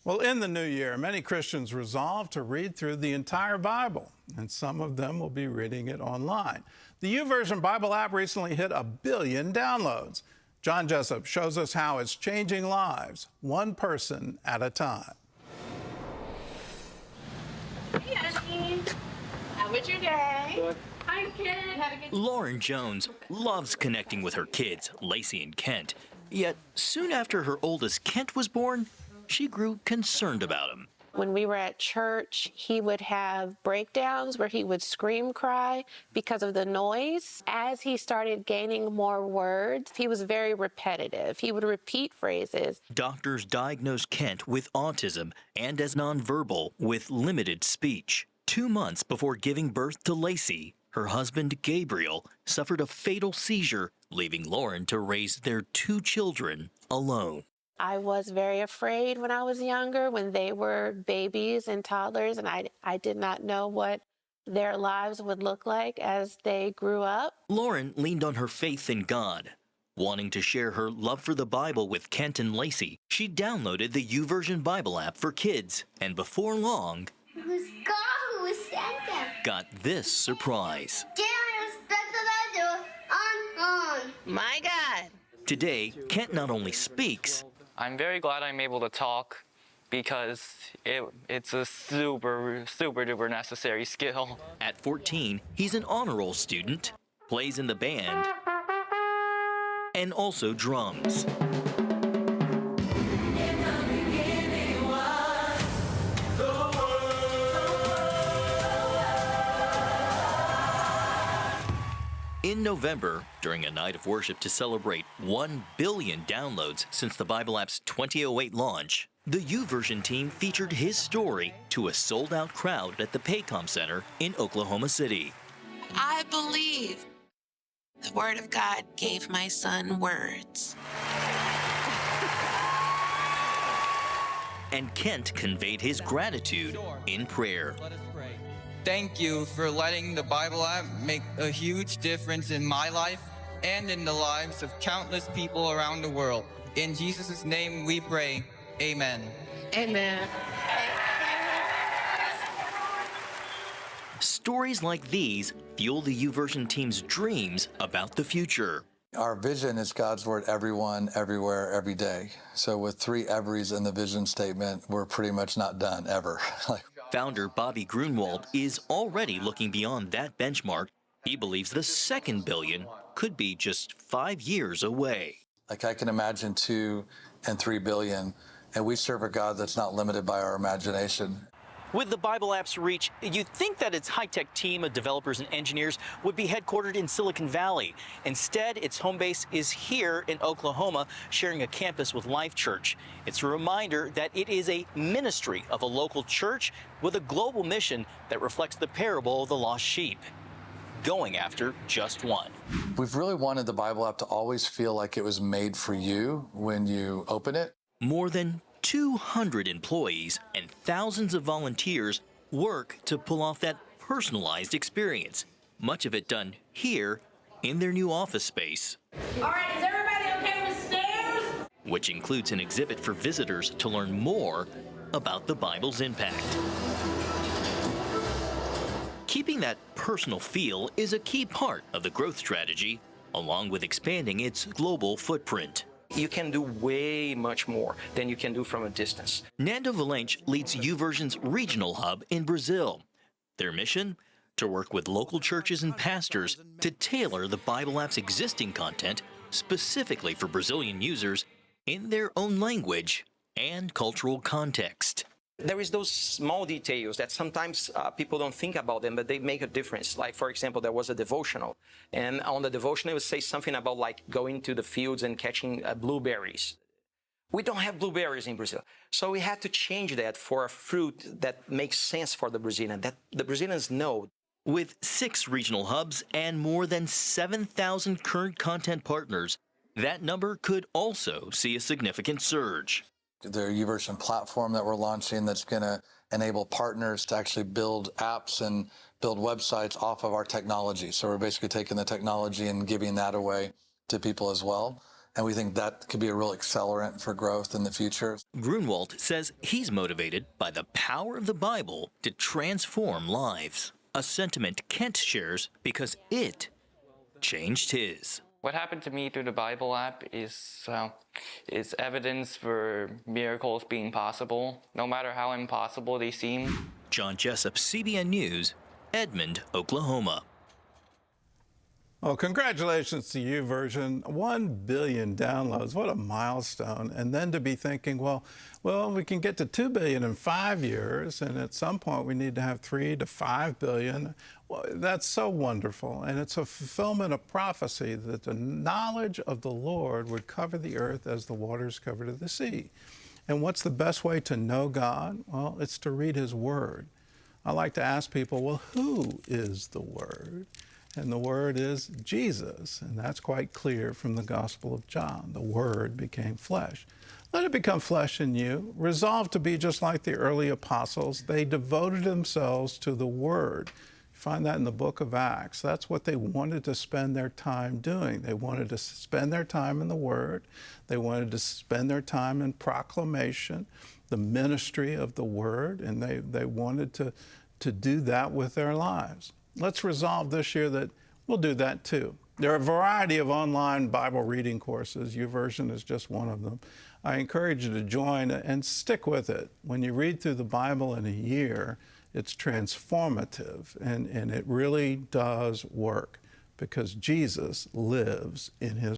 Well, in the new year, many Christians resolve to read through the entire Bible, and some of them will be reading it online. The YouVersion Bible app recently hit 1 billion downloads. John Jessup shows us how it's changing lives, one person at a time. Hey, Auntie. How was your day? Good. Hi, kid. Have a good Lauren Jones loves connecting with her kids, Lacey and Kent. Yet, soon after her oldest Kent was born, she grew concerned about him. When we were at church, he would have breakdowns where he would scream cry because of the noise. As he started gaining more words, he was very repetitive. He would repeat phrases. Doctors diagnosed Kent with autism and as nonverbal with limited speech. 2 months before giving birth to Lacey, her husband Gabriel suffered a fatal seizure, leaving Lauren to raise their 2 children alone. I was very afraid when I was younger, when they were babies and toddlers, and I did not know what their lives would look like as they grew up. Lauren leaned on her faith in God. Wanting to share her love for the Bible with Kent and Lacey, she downloaded the YouVersion Bible app for kids, and before long, got this surprise. My God! Today, Kent not only speaks, I'm very glad I'm able to talk because it's a super duper necessary skill. At 14, he's an honor roll student, plays in the band, and also drums. In November, during a night of worship to celebrate 1 billion downloads since the Bible app's 2008 launch, the YouVersion team featured his story to a sold-out crowd at the Paycom Center in Oklahoma City. I believe the Word of God gave my son words. And Kent conveyed his gratitude in prayer. Thank you for letting the Bible app make a huge difference in my life and in the lives of countless people around the world. In Jesus' name we pray, amen. Amen. Stories like these fuel the YouVersion team's dreams about the future. Our vision is God's Word everyone, everywhere, every day. So with 3 everys in the vision statement, we're pretty much not done, ever. Founder Bobby Grunwald is already looking beyond that benchmark. He believes the 2nd billion could be just 5 years away. I can imagine 2 and 3 billion, and we serve a God that's not limited by our imagination. With the Bible app's reach, you'd think that its high-tech team of developers and engineers would be headquartered in Silicon Valley. Instead, its home base is here in Oklahoma, sharing a campus with Life Church. It's a reminder that it is a ministry of a local church with a global mission that reflects the parable of the lost sheep, going after just one. We've really wanted the Bible app to always feel like it was made for you when you open it. More than 200 employees and thousands of volunteers work to pull off that personalized experience, much of it done here in their new office space. All right, is everybody okay with stairs? Which includes an exhibit for visitors to learn more about the Bible's impact. Keeping that personal feel is a key part of the growth strategy, along with expanding its global footprint. You can do way much more than you can do from a distance. Nando Valente leads YouVersion's regional hub in Brazil. Their mission? To work with local churches and pastors to tailor the Bible app's existing content specifically for Brazilian users in their own language and cultural context. There is those small details that sometimes people don't think about them, but they make a difference. Like, for example, there was a devotional, and on the devotional it would say something about like going to the fields and catching blueberries. We don't have blueberries in Brazil, so we had to change that for a fruit that makes sense for the Brazilian, that the Brazilians know. With 6 regional hubs and more than 7,000 current content partners, that number could also see a significant surge. Their YouVersion platform that we're launching that's going to enable partners to actually build apps and build websites off of our technology. So we're basically taking the technology and giving that away to people as well. And we think that could be a real accelerant for growth in the future. Grunwald says he's motivated by the power of the Bible to transform lives, a sentiment Kent shares because it changed his. What happened to me through the Bible app is evidence for miracles being possible, no matter how impossible they seem. John Jessup, CBN News, Edmond, Oklahoma. Well, congratulations to YouVersion. 1 billion downloads. What a milestone. And then to be thinking, well, we can get to 2 billion in 5 years, and at some point we need to have 3 to 5 billion. Well, that's so wonderful. And it's a fulfillment of prophecy that the knowledge of the Lord would cover the earth as the waters cover the sea. And what's the best way to know God? Well, it's to read His Word. I like to ask people, well, who is the Word? And the Word is Jesus, and that's quite clear from the Gospel of John. The Word became flesh. Let it become flesh in you. Resolve to be just like the early apostles. They devoted themselves to the Word. You find that in the book of Acts. That's what they wanted to spend their time doing. They wanted to spend their time in the Word. They wanted to spend their time in proclamation, the ministry of the Word, and they wanted to do that with their lives. Let's resolve this year that we'll do that too. There are a variety of online Bible reading courses. YouVersion is just one of them. I encourage you to join and stick with it. When you read through the Bible in a year, it's transformative, and it really does work because Jesus lives in His